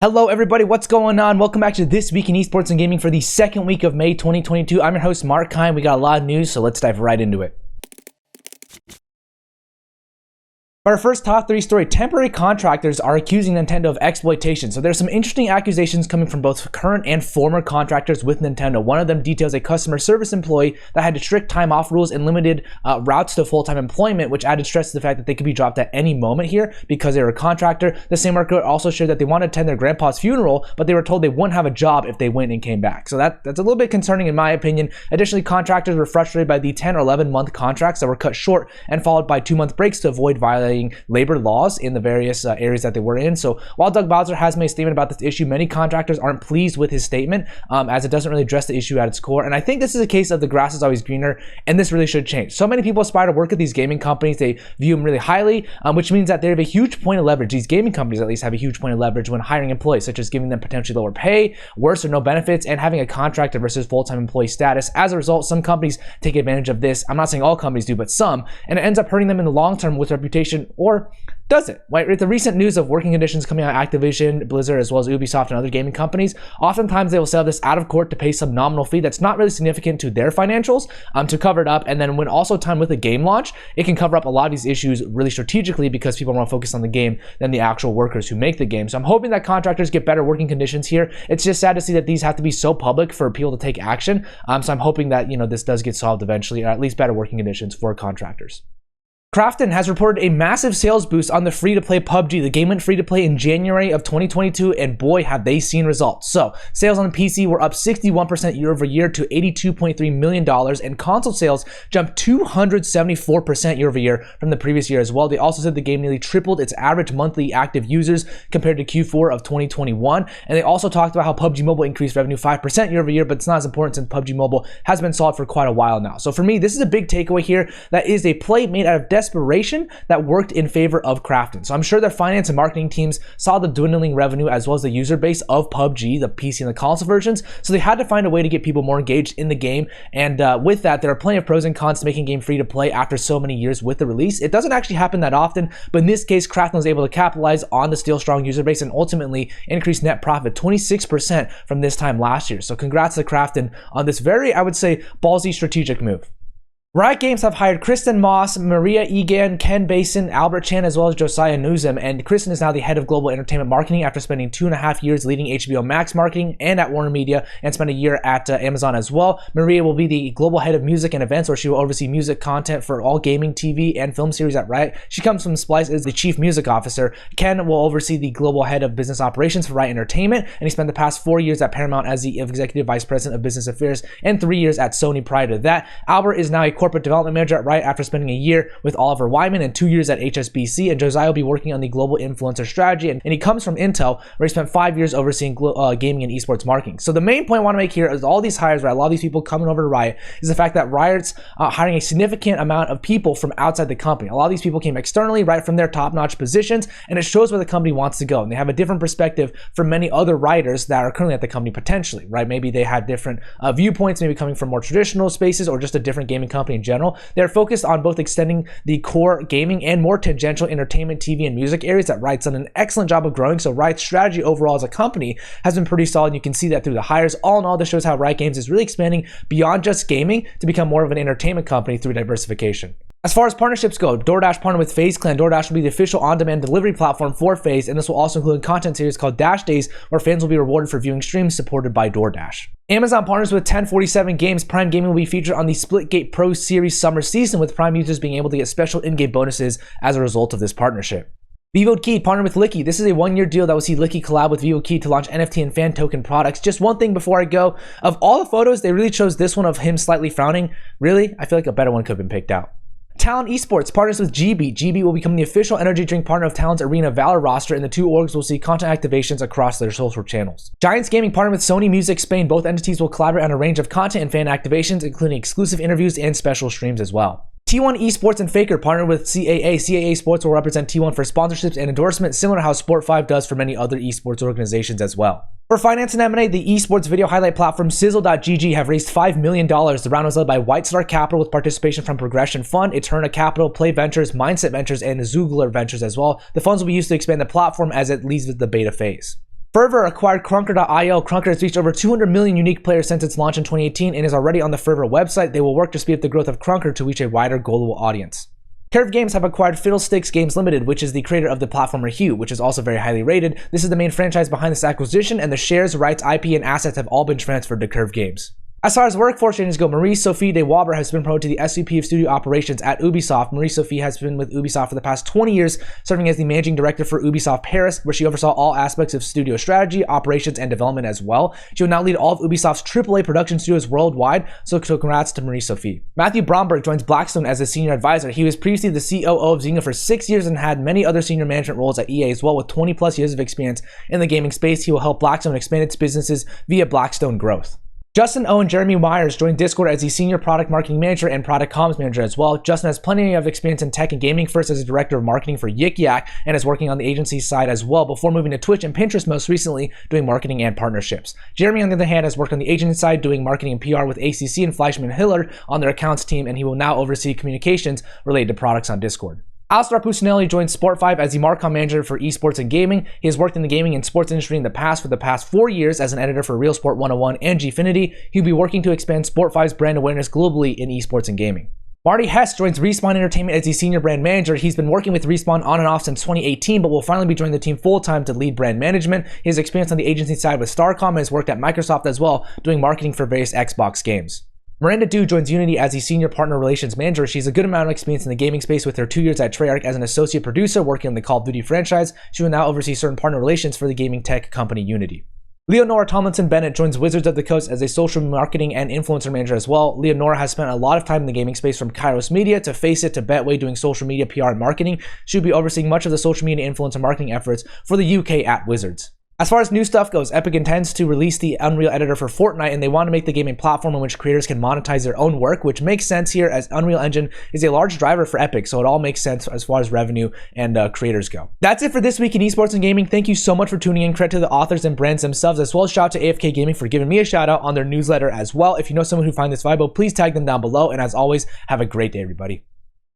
Hello everybody, what's going on? Welcome back to This Week in Esports and Gaming for the second week of May 2022. I'm your host, Mark Kine. We got a lot of news, so let's dive right into it. For our first top 3 story, temporary contractors are accusing Nintendo of exploitation. So there's some interesting accusations coming from both current and former contractors with Nintendo. One of them details a customer service employee that had strict time off rules and limited routes to full-time employment, which added stress to the fact that they could be dropped at any moment here because they were a contractor. The same worker also shared that they wanted to attend their grandpa's funeral, but they were told they wouldn't have a job if they went and came back. So that's a little bit concerning in my opinion. Additionally, contractors were frustrated by the 10 or 11 month contracts that were cut short and followed by 2-month breaks to avoid violating labor laws in the various areas that they were in. So while 𝗠𝗿𝗖 has made a statement about this issue, many contractors aren't pleased with his statement as it doesn't really address the issue at its core. And I think this is a case of the grass is always greener, and this really should change. So many people aspire to work at these gaming companies. They view them really highly, which means that they have a huge point of leverage. These gaming companies at least have a huge point of leverage when hiring employees, such as giving them potentially lower pay, worse or no benefits, and having a contractor versus full-time employee status. As a result, some companies take advantage of this. I'm not saying all companies do, but some, and it ends up hurting them in the long term with reputation, or does it? Right? With the recent news of working conditions coming out of Activision, Blizzard, as well as Ubisoft and other gaming companies, oftentimes they will sell this out of court to pay some nominal fee that's not really significant to their financials to cover it up. And then when also timed with a game launch, it can cover up a lot of these issues really strategically because people are more focused on the game than the actual workers who make the game. So I'm hoping that contractors get better working conditions here. It's just sad to see that these have to be so public for people to take action. So I'm hoping that, this does get solved eventually, or at least better working conditions for contractors. Krafton has reported a massive sales boost on the free-to-play PUBG. The game went free-to-play in January of 2022, and boy, have they seen results. So, sales on the PC were up 61% year over year to $82.3 million, and console sales jumped 274% year over year from the previous year as well. They also said the game nearly tripled its average monthly active users compared to Q4 of 2021, and they also talked about how PUBG Mobile increased revenue 5% year over year, but it's not as important since PUBG Mobile has been solid for quite a while now. So for me, this is a big takeaway here. That is a play made out of desperation that worked in favor of Krafton. So I'm sure their finance and marketing teams saw the dwindling revenue as well as the user base of PUBG, the PC and the console versions, so they had to find a way to get people more engaged in the game. And with that, there are plenty of pros and cons to making a game free to play after so many years with the release. It doesn't actually happen that often, but in this case, Krafton was able to capitalize on the still strong user base and ultimately increase net profit 26% from this time last year. So congrats to Krafton on this very, I would say, ballsy strategic move. Riot Games have hired Kristen Moss, Maria Egan, 𝗠𝗿𝗖 Albert Chan, as well as Josiah Newsom, and Kristen is now the head of global entertainment marketing after spending 2.5 years leading HBO Max marketing and at Warner Media, and spent a year at Amazon as well. Maria will be the global head of music and events, where she will oversee music content for all gaming, TV, and film series at Riot. She comes from Splice as the chief music officer. Ken will oversee the global head of business operations for Riot Entertainment, and he spent the past 4 years at Paramount as the executive vice president of business affairs and 3 years at Sony prior to that. Albert is now a corporate development manager at Riot after spending a year with Oliver Wyman and 2 years at HSBC, and Josiah will be working on the global influencer strategy, and he comes from Intel, where he spent 5 years overseeing gaming and esports marketing. So the main point I want to make here is all these hires, right, a lot of these people coming over to Riot, is the fact that Riot's hiring a significant amount of people from outside the company. A lot of these people came externally, right, from their top-notch positions, and it shows where the company wants to go, and they have a different perspective from many other writers that are currently at the company potentially, right? Maybe they had different viewpoints, maybe coming from more traditional spaces or just a different gaming company in general. They're focused on both extending the core gaming and more tangential entertainment, TV, and music areas that Riot's done an excellent job of growing. So Riot's strategy overall as a company has been pretty solid, and you can see that through the hires. All in all, this shows how Riot Games is really expanding beyond just gaming to become more of an entertainment company through diversification. As far as partnerships go, DoorDash partnered with FaZe Clan. DoorDash will be the official on-demand delivery platform for FaZe, and this will also include a content series called Dash Days, where fans will be rewarded for viewing streams supported by DoorDash. Amazon partners with 1047 Games. Prime Gaming will be featured on the Splitgate Pro Series summer season, with Prime users being able to get special in-game bonuses as a result of this partnership. VivoKey partnered with Licky. This is a 1-year deal that will see Licky collab with VivoKey to launch NFT and fan token products. Just one thing before I go, of all the photos, they really chose this one of him slightly frowning. Really, I feel like a better one could have been picked out. Talon Esports partners with GB. GB will become the official energy drink partner of Talon's Arena Valor roster, and the two orgs will see content activations across their social channels. Giants Gaming partnered with Sony Music Spain. Both entities will collaborate on a range of content and fan activations, including exclusive interviews and special streams as well. T1 Esports and Faker partnered with CAA. CAA Sports will represent T1 for sponsorships and endorsements, similar to how Sport5 does for many other esports organizations as well. For finance and M&A, the esports video highlight platform Sizzle.gg have raised $5 million. The round was led by White Star Capital with participation from Progression Fund, Eterna Capital, Play Ventures, Mindset Ventures, and Zoogler Ventures as well. The funds will be used to expand the platform as it leads with the beta phase. Fervor acquired 𝗠𝗿𝗖. Krafton has reached over 200 million unique players since its launch in 2018 and is already on the Fervor website. They will work to speed up the growth of Krafton to reach a wider global audience. Riot Games have acquired Fiddlesticks Games Limited, which is the creator of the platformer Hue, which is also very highly rated. This is the main franchise behind this acquisition, and the shares, rights, IP, and assets have all been transferred to Riot Games. As far as workforce changes go, 𝗠𝗿𝗶 𝗖𝗶 has been promoted to the SVP of Studio Operations at Ubisoft. 𝗠𝗿𝗶 has been with Ubisoft for the past 20 years, serving as the managing director for Ubisoft Paris, where she oversaw all aspects of studio strategy, operations, and development as well. She will now lead all of Ubisoft's AAA production studios worldwide, so congrats to 𝗠𝗿𝗶. Matthew Bromberg joins Blackstone as a senior advisor. He was previously the COO of Zynga for 6 years and had many other senior management roles at EA as well. With 20 plus years of experience in the gaming space, he will help Blackstone expand its businesses via Blackstone growth. Justin O and Jeremy Myers joined Discord as the Senior Product Marketing Manager and Product Comms Manager as well. Justin has plenty of experience in tech and gaming, first as a Director of Marketing for Yik Yak, and is working on the agency side as well, before moving to Twitch and Pinterest most recently, doing marketing and partnerships. Jeremy, on the other hand, has worked on the agency side, doing marketing and PR with ACC and Fleischman Hillard on their accounts team, and he will now oversee communications related to products on Discord. Alistar Pusinelli joined Sport5 as the Marcom Manager for Esports and Gaming. He has worked in the gaming and sports industry in the past for the past 4 years as an editor for Real Sport 101 and Gfinity. He'll be working to expand Sport5's brand awareness globally in esports and gaming. Marty Hess joins Respawn Entertainment as the Senior Brand Manager. He's been working with Respawn on and off since 2018, but will finally be joining the team full-time to lead brand management. He has experience on the agency side with Starcom and has worked at Microsoft as well, doing marketing for various Xbox games. Miranda Du joins Unity as the Senior Partner Relations Manager. She has a good amount of experience in the gaming space with her 2 years at Treyarch as an associate producer working on the Call of Duty franchise. She will now oversee certain partner relations for the gaming tech company Unity. Leonora Tomlinson Bennett joins Wizards of the Coast as a social marketing and influencer manager as well. Leonora has spent a lot of time in the gaming space, from Kairos Media to Faceit to Betway, doing social media PR and marketing. She will be overseeing much of the social media influencer marketing efforts for the UK at Wizards. As far as new stuff goes, Epic intends to release the Unreal Editor for Fortnite, and they want to make the game a platform in which creators can monetize their own work, which makes sense here as Unreal Engine is a large driver for Epic, so it all makes sense as far as revenue and creators go. That's it for this week in esports and gaming. Thank you so much for tuning in. Credit to the authors and brands themselves, as well as shout out to AFK Gaming for giving me a shout out on their newsletter as well. If you know someone who finds this valuable, please tag them down below, and as always, have a great day, everybody.